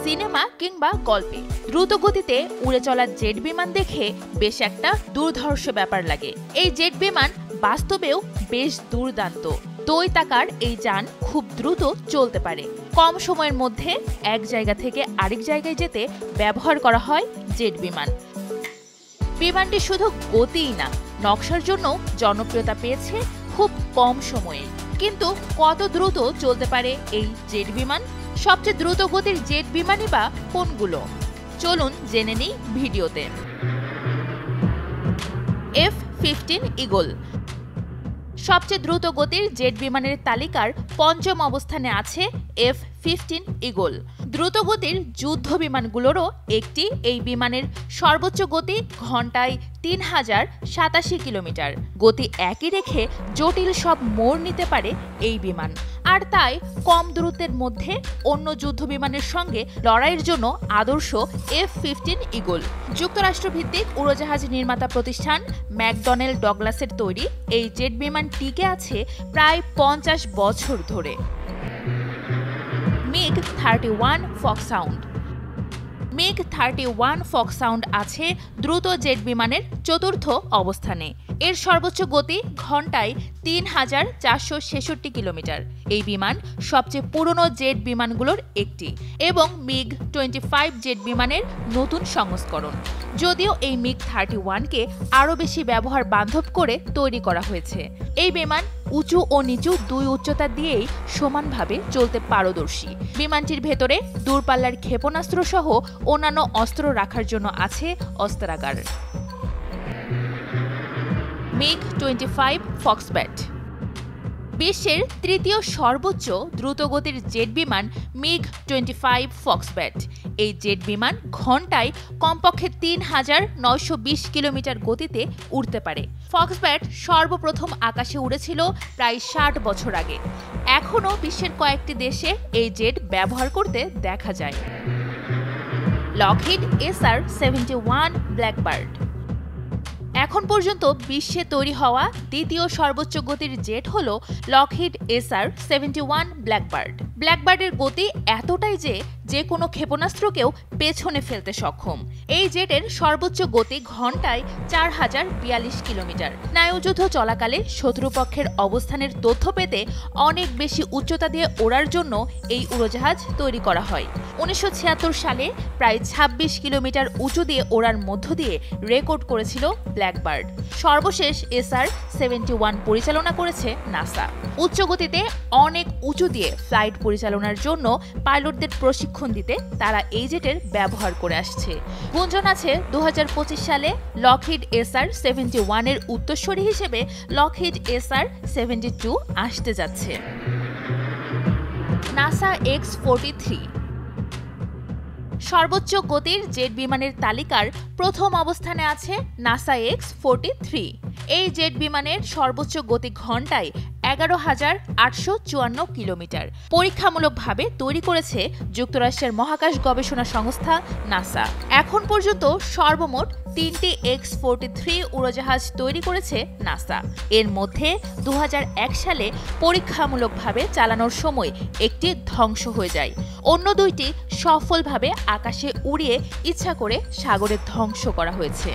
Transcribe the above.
Cinema কিংবা গল্পে দ্রুত গতিতে উড়ে চলা জেট বিমান দেখে বেশ একটা দুর্ধর্ষ ব্যাপার লাগে। এই জেট বিমান বাস্তবেও বেশ দুর্দান্ত। দৈত্যাকার এই যান খুব দ্রুত চলতে পারে। কম সময়ের মধ্যে এক জায়গা থেকে আরেক জায়গায় যেতে ব্যবহার করা হয় জেট বিমান। বিমানটি শুধু গতিই না, নকশার জন্য জনপ্রিয়তা পেয়েছে খুব কম সময়ে। কিন্তু কত দ্রুত চলতে পারে এই জেট বিমান? সবচেয়ে দ্রুত গতির জেট বিমানই বা কোনগুলো? চলুন জেনে নিই ভিডিওতে। F-15 ঈগল সবচেয়ে দ্রুত গতির জেট বিমানের তালিকার পঞ্চম অবস্থানে আছে F-15 ঈগল। দ্রুত গতির যুদ্ধ বিমানগুলোরও একটি। এই বিমানের সর্বোচ্চ গতি ঘন্টায় 3087 কিলোমিটার। গতি একই রেখে জটিল সব মোড় নিতে পারে এই বিমান, আর তাই কম দূরত্বের মধ্যে অন্য যুদ্ধ বিমানের সঙ্গে লড়াইয়ের জন্য আদর্শ F-15 ঈগল। যুক্তরাষ্ট্রভিত্তিক উড়োজাহাজ নির্মাতা প্রতিষ্ঠান ম্যাকডনেল ডগলাসের তৈরি এই জেট বিমান টিকে আছে প্রায় 50 বছর ধরে। MiG-31 ফক্সাউন্ড MiG-31 ফক্সাউন্ড আছে দ্রুত জেট বিমানের চতুর্থ অবস্থানে। এর সর্বোচ্চ গতি ঘন্টায় 3466 কিলোমিটার। এই বিমান সবচেয়ে পুরনো জেট বিমানগুলোর একটি এবং MiG-25 জেট বিমানের নতুন সংস্করণ। যদিও এই MiG-31কে আরও বেশি ব্যবহার বান্ধব করে তৈরি করা হয়েছে। এই বিমান উঁচু ও নিচু দুই উচ্চতা দিয়েই সমানভাবে চলতে পারদর্শী। বিমানটির ভেতরে দূরপাল্লার ক্ষেপণাস্ত্র সহ অন্যান্য অস্ত্র রাখার জন্য আছে অস্ত্রাগার। MiG-25 ফক্সব্যাট বিশ্বের তৃতীয় সর্বোচ্চ দ্রুতগতির জেট বিমান MiG-25 ফক্সব্যাট। এই জেট বিমান ঘন্টায় কমপক্ষে 3920 কিলোমিটার গতিতে উড়তে পারে। ফক্সব্যাট সর্বপ্রথম আকাশে উড়েছিল প্রায় 60 বছর আগে। এখনও বিশ্বের কয়েকটি দেশে এই জেট ব্যবহার করতে দেখা যায়। লকহিড SR-71 ব্ল্যাকবার্ড এখন পর্যন্ত বিশ্বে তৈরি হওয়া দ্বিতীয় সর্বোচ্চ গতির জেট হল লকহিড SR-71 ব্ল্যাকবার্ড। ব্ল্যাকবার্ডের গতি এতটাই যে কোনো ক্ষেপণাস্ত্রকেও পেছনে ফেলতে সক্ষম। এই জেটের সর্বোচ্চ গতি ঘন্টায় 4042 কিলোমিটার। স্নায়ুযুদ্ধ চলাকালে শত্রুপক্ষের অবস্থানের তথ্য পেতে অনেক বেশি উচ্চতা দিয়ে ওড়ার জন্য এই উড়োজাহাজ তৈরি করা হয়। 1976 সালে প্রায় 26 কিলোমিটার উঁচু দিয়ে ওড়ার মধ্য দিয়ে রেকর্ড করেছিল ব্ল্যাকবার্ড। সর্বশেষ SR-71 পরিচালনা করেছে নাসা। উচ্চ গতিতে অনেক উঁচু দিয়ে ফ্লাইট পরিচালনার জন্য পাইলটদের প্রশিক্ষণ দিতে তারা এই জেটের ব্যবহার করে আসছে। গুঞ্জন আছে 2025 সালে লকহিড SR-71 এর উত্তরসূরি হিসেবে লকহিড SR-72 আসতে যাচ্ছে। নাসা X-43 সর্বোচ্চ গতির জেট বিমানের তালিকার প্রথম অবস্থানে আছে নাসা X-43। এই জেট বিমানের সর্বোচ্চ গতি ঘন্টায় 11,854 কিলোমিটার। পরীক্ষামূলকভাবে তৈরি করেছে যুক্তরাষ্ট্রের মহাকাশ গবেষণা সংস্থা নাসা। এখন পর্যন্ত সর্বমোট 3টি X-43 উড়োজাহাজ তৈরি করেছে নাসা। এর মধ্যে 2001 সালে পরীক্ষামূলকভাবে চালানোর সময় একটি ধ্বংস হয়ে যায়। অন্য দুইটি সফলভাবে আকাশে উড়িয়ে ইচ্ছা করে সাগরে ধ্বংস করা হয়েছে।